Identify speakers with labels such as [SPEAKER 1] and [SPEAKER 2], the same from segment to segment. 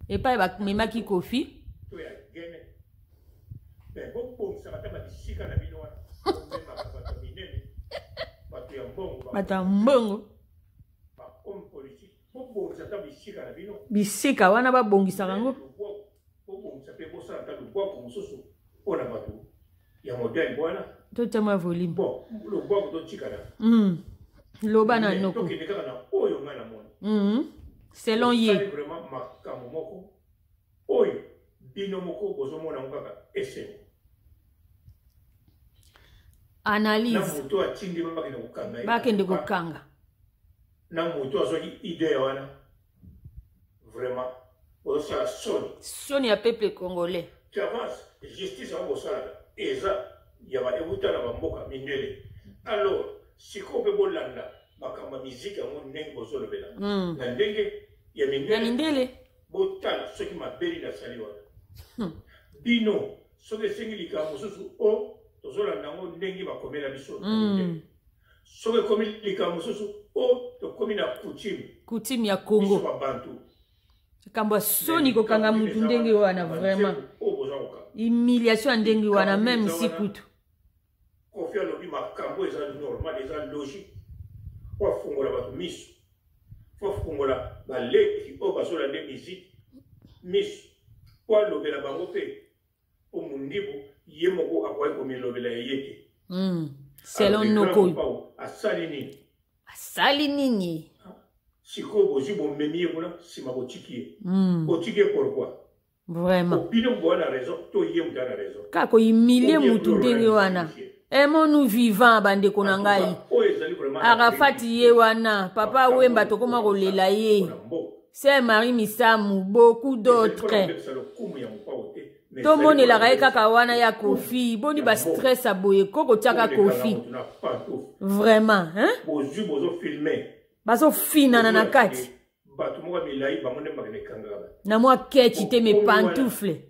[SPEAKER 1] Et pas memaki Kofi. Batambongo. Bisika wana babongisa kango. Totema volume. Loba na noko. Selon ye. Analyse. Bakende kokanga.
[SPEAKER 2] Na moto azoi idée wana. Vraiment. Osa soni.
[SPEAKER 1] Soni à peuple congolais.
[SPEAKER 2] Tu avances, justice en bosala. Eza yaba ebuta na bamboka mindele. Alors, si ko pe bolanda, bakamba musique en ndenge bozolo bela. Na ndenge ya mindele.
[SPEAKER 1] Ya mindele.
[SPEAKER 2] Botala soki mabeli na sali wana. Bino, soki sengilika mususu o tozolanda ngo ndenge bakomela biso. Soki komilika mususu o to komina
[SPEAKER 1] coutume ya Congo. Kamba soni ko kanga mutu ndenge wana vraiment. Humiliation ndenge wana même si kutu.
[SPEAKER 2] Kofi alobi makambo eza normal eza logique. Kwa fungola batu miso. Kwa fungola ba leki o basola de musique. Miso. Kwa lobela bango pe o mundibu yemoko akwai ko melobela yeke.
[SPEAKER 1] Selon noko.
[SPEAKER 2] Asali nini?
[SPEAKER 1] Asali nini?
[SPEAKER 2] Siko bozi bo memi kuna sima botikie. Botikie pourquoi?
[SPEAKER 1] Vraiment.
[SPEAKER 2] Opino bo na raison, to yem na raison.
[SPEAKER 1] Kako humilier mutu ndenge wana. Aimons-nous vivants bande konangai. Arafati ye wana, papa Wemba tokoma kolela ye. C'est Marie Misamu, beaucoup d'autres. Tomone la raika kawana ya Kofi, boni ba stress aboye koko tiaka Kofi. Vraiment, hein?
[SPEAKER 2] Bozu bozo filmer.
[SPEAKER 1] Bazo fina na nakati.
[SPEAKER 2] Batu moka milai bangonde makene kangaba.
[SPEAKER 1] Na moi kechi te me pantoufle.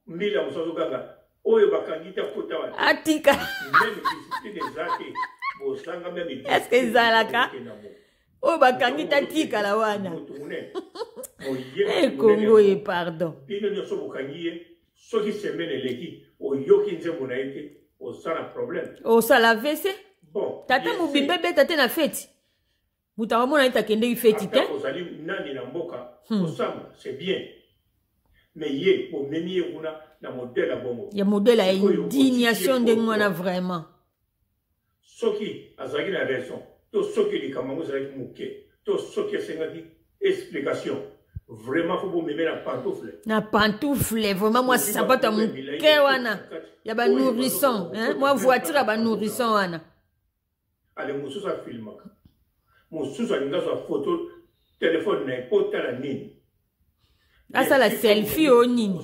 [SPEAKER 2] Mbila musazo ganga. Oyo bakangita kota wa.
[SPEAKER 1] Atika. Est-ce que zalaka? Oh bakangita tika la wana. Eh Congo et pardon.
[SPEAKER 2] Bino nyoso bokangiye soki semaine leki oyoki nzembo na ete osala problème.
[SPEAKER 1] Osala vese?
[SPEAKER 2] Bon.
[SPEAKER 1] Tata mubimbe beta te na feti. Mutawa mona ita kende feti te.
[SPEAKER 2] Ozali nani na mboka osamba c'est bien. Mais ye o memi kuna na modèle a bongo.
[SPEAKER 1] Ya modèle a indignation de mwana vraiment.
[SPEAKER 2] Soki azaki na raison. To soki likamango zaki muke. To soki sengaki explication. Vraiment faut me mettre la pantoufle.
[SPEAKER 1] Na pantoufle vraiment moi sapata muke wana. Ya ba nourrisson, hein? Moi voiture ba nourrisson wana.
[SPEAKER 2] Allez mususa filma. Mususa ngazo photo téléphone na pota la nini.
[SPEAKER 1] Asa la selfie o nini.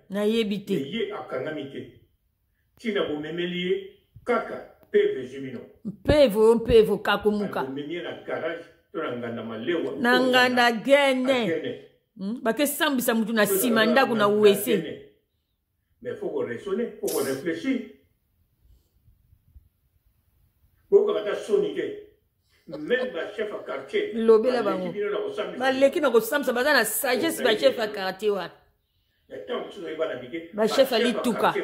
[SPEAKER 1] Na yebite.
[SPEAKER 2] Ye akangamite. Tina bo memeli kaka peve jumino.
[SPEAKER 1] Pevo kakumuka.
[SPEAKER 2] Memeli na garage.
[SPEAKER 1] Nanganda gene. Bake sambisa mutu na sima ndaku na uwese.
[SPEAKER 2] Mais faut qu'on raisonne, faut qu'on réfléchisse. Beaucoup de sonité. Même le chef à quartier.
[SPEAKER 1] Lobela bango. Baleki na ko samsa bazana sagesse ba chef à quartier wa. Ba chef ali tuka.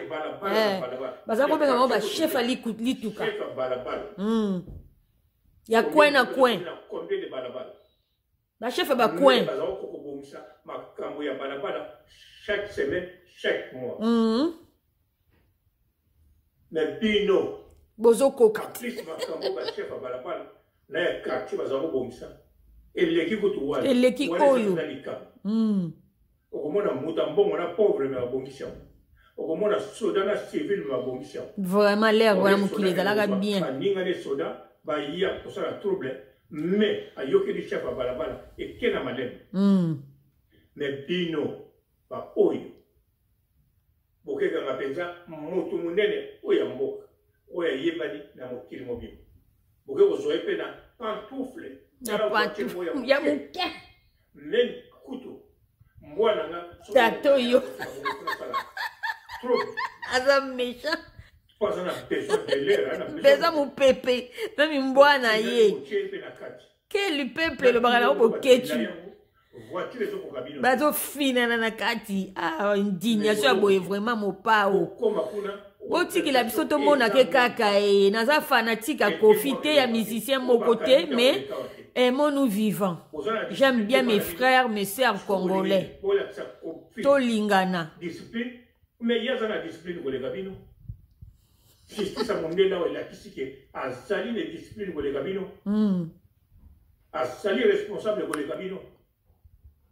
[SPEAKER 1] Bazako benga mo ba chef ali tuka. Ya coin na coin. Ba chef ba coin.
[SPEAKER 2] Chaque semaine, chaque mois. Mais bino.
[SPEAKER 1] Bozo koka.
[SPEAKER 2] Chef ba balabala. Na quartier bazako bomisa. Eleki kutu wala.
[SPEAKER 1] Eleki oyo.
[SPEAKER 2] Okomona muta mbongo na pauvre me abongisa. Okomona soda na civil me abongisa.
[SPEAKER 1] Vraiment l'air voilà mukile zalaka bien.
[SPEAKER 2] Ninga ne soda ba iya pour ça la trouble mais ayoki di chef balabala et kena malem. Mais bino ba oyo. Bokeka ngapenza mutu munene oya mboka. Oya yebani na mokili mobile. Bokeko zoe pe na pantoufle.
[SPEAKER 1] Na pantoufle. Ya muke.
[SPEAKER 2] Même couteau. Mwana nga
[SPEAKER 1] tato yo. Aza méchant. Beza mu pepe. Même mbwana ye. Quel peuple le bagala au ketu. bazo fina na kati indignation ya boye vraiment mopao botikila biso tomona ke kaka naza fanatique à Kofi te ya musicien moko te mais aimons-nous vivants. J'aime bien mes frères, mes sœurs congolais. Tolingana.
[SPEAKER 2] Mais il y a une discipline pour les gabino. Justice à mon là où il a qui a sali les disciplines pour les gabino. A sali responsable pour les gabino.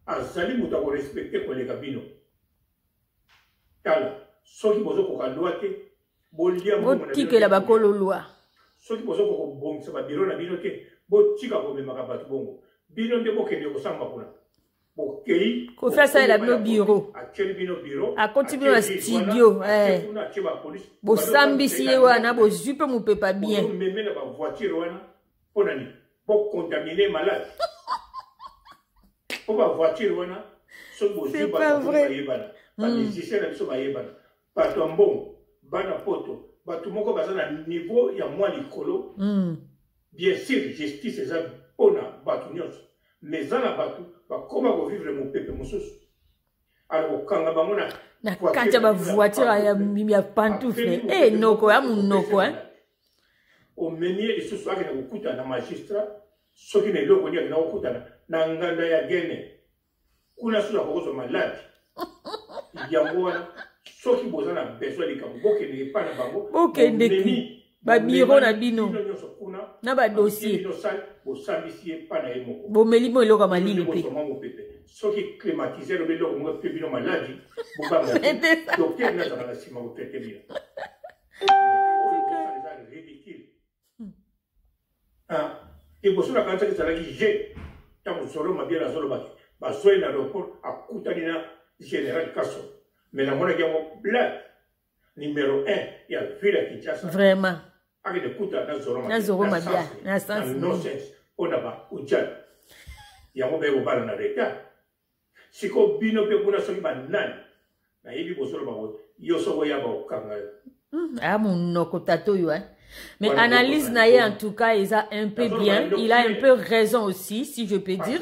[SPEAKER 2] A sali mutago respecté pour les gabino. Kala, ceux qui posent pour la loi, bolia
[SPEAKER 1] mo tike la bakolo loi.
[SPEAKER 2] Ceux qui posent pour bon, ça va biro na bino ke, bo tika ko me makabatu bongo. Bino de bo kende ko samba kuna.
[SPEAKER 1] Ko faire ça il a bien bureau. A continuer au studio. Bo sambisi wana bo zupe mu pe pas bien.
[SPEAKER 2] Pour contaminer malade. Pour la voiture wana,
[SPEAKER 1] c'est pas vrai.
[SPEAKER 2] Batombo, bana poto, batumoko bazana niveau ya moi likolo. Bien sûr, justice eza pona batunyos. Mais dans la batu, comment vivre mon peuple moussous? Alors, quand on a
[SPEAKER 1] na kati ba voiture ya pantoufle noko ya munoko
[SPEAKER 2] au menier de ce soir qui na okuta na magistrat ceux qui ne loko ni na okuta na nganda ya gene kuna sura ko malade yango wana ceux qui bozana besoin de kamboke ne pas na bango
[SPEAKER 1] okende ba biro na bino na ba dossier bo melimo eloko malili pe
[SPEAKER 2] ceux qui climatiser le beloko mo pe bino maladie bo ba docteur na za na sima ko traiter bien ridicule et pour cela quand ça la j'ai tant solo ma bien la solo ba soy na l'aéroport à Koutanina général Kasso mais la monnaie qui est blague numéro 1 il y a ville à Kinshasa
[SPEAKER 1] vraiment
[SPEAKER 2] avec des coups à Zoro
[SPEAKER 1] Mabia na sens
[SPEAKER 2] nonsense on a pas au Tchad il y a mon bébé au bal na l'état si ko bino pe kuna so ba nan na yibi bo solo ba yo so go ya ba kanga
[SPEAKER 1] mon noko tato yo mais analyse naïe en tout cas il a un peu bien il a un peu raison aussi si je peux dire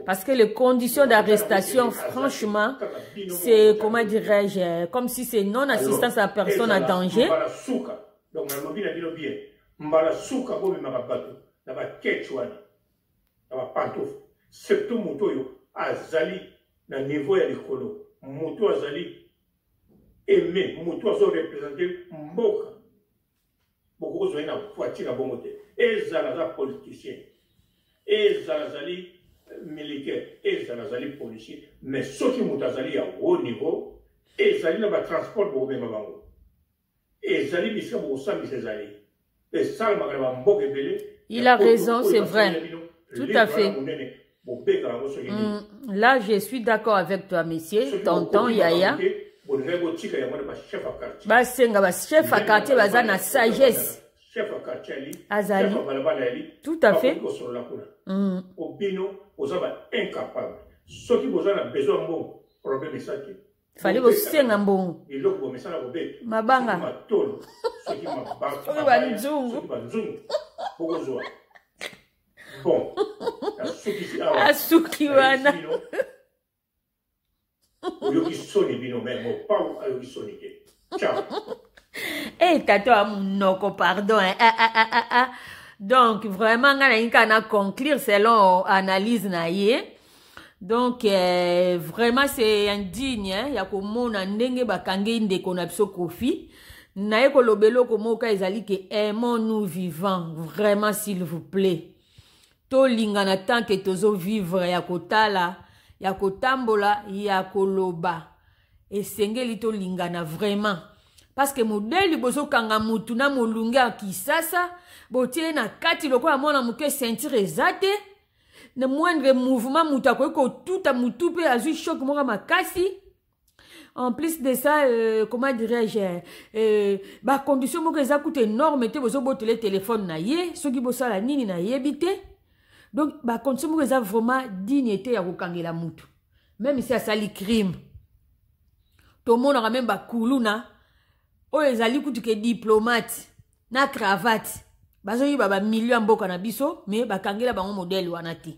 [SPEAKER 1] parce que les conditions d'arrestation franchement c'est comment dirais-je comme si c'est non assistance à personne à danger.
[SPEAKER 2] Donc, na mobile a dit bien, mbala souka bo me makabato, na ba ketchwana, na ba pantouf, surtout moto yo azali na niveau ya likolo, moto azali aimé, moto azo représenter mboka, beaucoup zo na voiture bongo te, ezala za politicien, ezala zali militaire, ezala zali policier, mais ceux qui moto azali à haut niveau, ezali na ba transport bo me mabango.
[SPEAKER 1] Il a raison, c'est vrai. Tout à fait. Là, je suis d'accord avec toi, monsieur. Tonton Yaya. Chef à quartier, na sagesse. Azali. Tout à fait. Fallait vous senga mbongo. Mabanga.
[SPEAKER 2] Bon.
[SPEAKER 1] Asuki wana. Eh tato amunoko pardon. Donc vraiment ngana conclure selon analyse na ye. Donc vraiment c'est indigne ya komona ndenge bakange ndeko na biso Kofi na ye kolobelo komoka ezali ke aimons-nous vivants vraiment s'il vous plaît to lingana tant que tozo vivre ya kotala ya kotambola ya koloba esengeli to lingana vraiment parce que modèle bozo kanga mutu na molunga kisasa botie na kati lokola mona muke sentir ezate le moindre mouvement moutako tout a moutoupé a vu choc mora makasi. En plus de ça comment dirais-je ba condition moko eza coûte énorme te bozo botele téléphone na ye soki bosala nini na yebite donc ba condition moko eza vraiment dignité ya kokangela mutu même si asali crime to mona même ba kuluna o ezali kutu ke diplomate na cravate bazo yiba ba million mboka na biso mais bakangela bango modèle wana te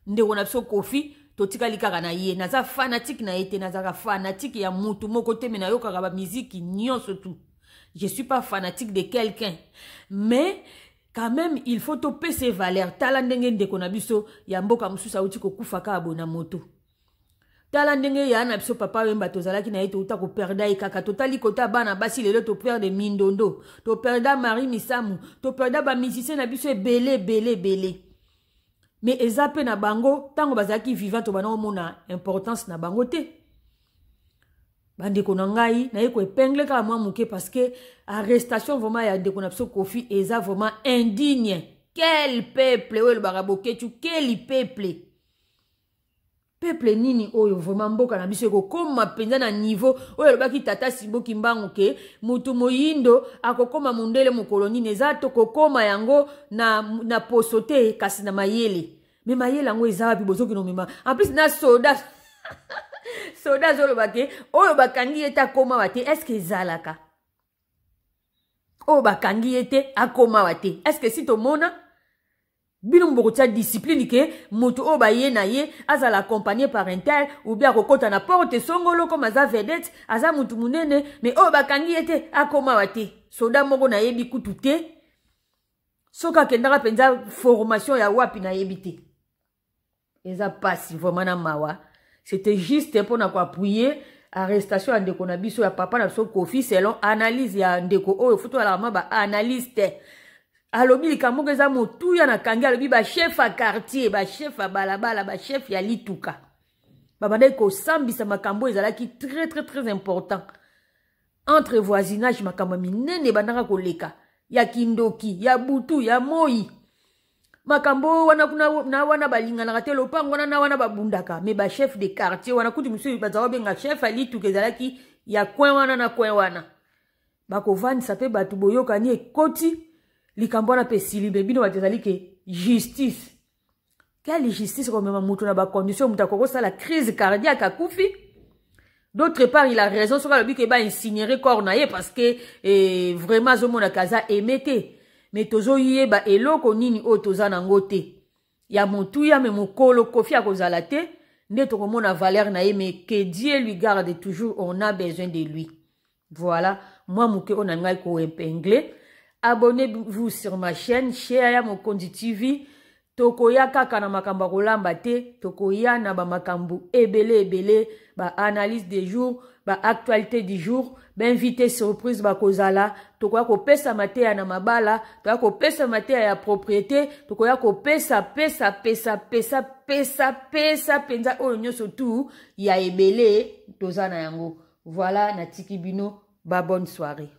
[SPEAKER 1] ndeko na biso Kofi totikali kaka na ye naza fanatique na ete nazaka fanatique ya mutu moko te me nayokaka ba musique nyonso tout. Je suis pas fanatique de quelqu'un, mais quand même il faut topé ses valeurs. Tala ndenge ndeko na biso ya mboka mususu auti kokufa ka abona moto. Tala ndenge ya na biso papa wemba tozalaki na ete uta ko perda ikaka totali kota bana basi lelo to perdre mindondo, to perda Marie Misamu, to perda ba musicien na biso belé. Mais ezape na bango tango bazaki vivant to bana omona importance na bango te. Bandeko na ngai na yeko épingle ka mwa muke parce que arrestation vraiment ya ndeko na biso Kofi eza vraiment indigne. Quel peuple oyo baraboke tu quel peuple. Peuple nini oyo vraiment mboka na biso ko koma penza na niveau oyo lobaki tata Simboki Mbangu ke mutu moyindo akokoma mundele mukoloni neza to kokoma yango na posote kasi na mayele. Mais mayele yango eza wapi bozoki no mema. En plus na soda soda zolo bake oyo bakangi ete akoma wate est-ce que ezalaka? Oyo bakangi ete akoma wate est-ce que si tomona bino mbokotia discipline ke mutu oyo baye na ye azala accompagné par un tel ou bien akokota na porte songolo comme aza vedette aza mutu munene mais oyo bakangi ete akoma wate soda moko na yebi kutu te soka kendaka penza formation ya wapi na yebi te eza pasi vraiment na mawa. C'était juste pour appuyer arrestation de ndeko na biso ya papa na biso Kofi selon analyse ya ndeko oyo futo ala ba analyste alobi likambo eza motu ya na kangi alobi ba chef à quartier ba chef à balabala ba chef ya lituka babanda ko sambisa makambo ezalaki très important entre voisinage makambo minene bandaka koleka ya kindoki ya butu ya moi makambo wana kuna na wana balinga na katelo pango na wana babundaka mais ba chef de quartier wana kuti musu bazawa benga chef ali tukezalaki ya coin wana na coin wana bakovani sape batu boyoka ni ekoti likambo na pesili bebino batezali ke justice. Quelle justice comme mutu na ba condition mutakoko sala crise cardiaque akufi. D'autre part, il a raison sur le but que ba incinérer corps na ye parce que vraiment zo mona kaza emete. Mais tozo yeba eloko nini o toza nango te. Ya motu ya me mokolo Kofi akozala te. Nde tokomona valeur na ye mais que Dieu lui garde toujours, on a besoin de lui. Voilà, moi mouke on a ngai ko épingler. Abonnez-vous sur ma chaîne, share ya Mokonzi TV. Tokoya kaka na makambo kolamba te, tokoya na ba makambo ebele ba analyse des jours, ba actualité du jour, ba invité surprise ba kozala, tokoya ko pesa mateya na mabala, tokoya ko pesa mateya ya propriété, tokoya ko pesa penza oyo nyonso tu ya ebele tozana yango. Voilà na tiki bino, ba bonne soirée.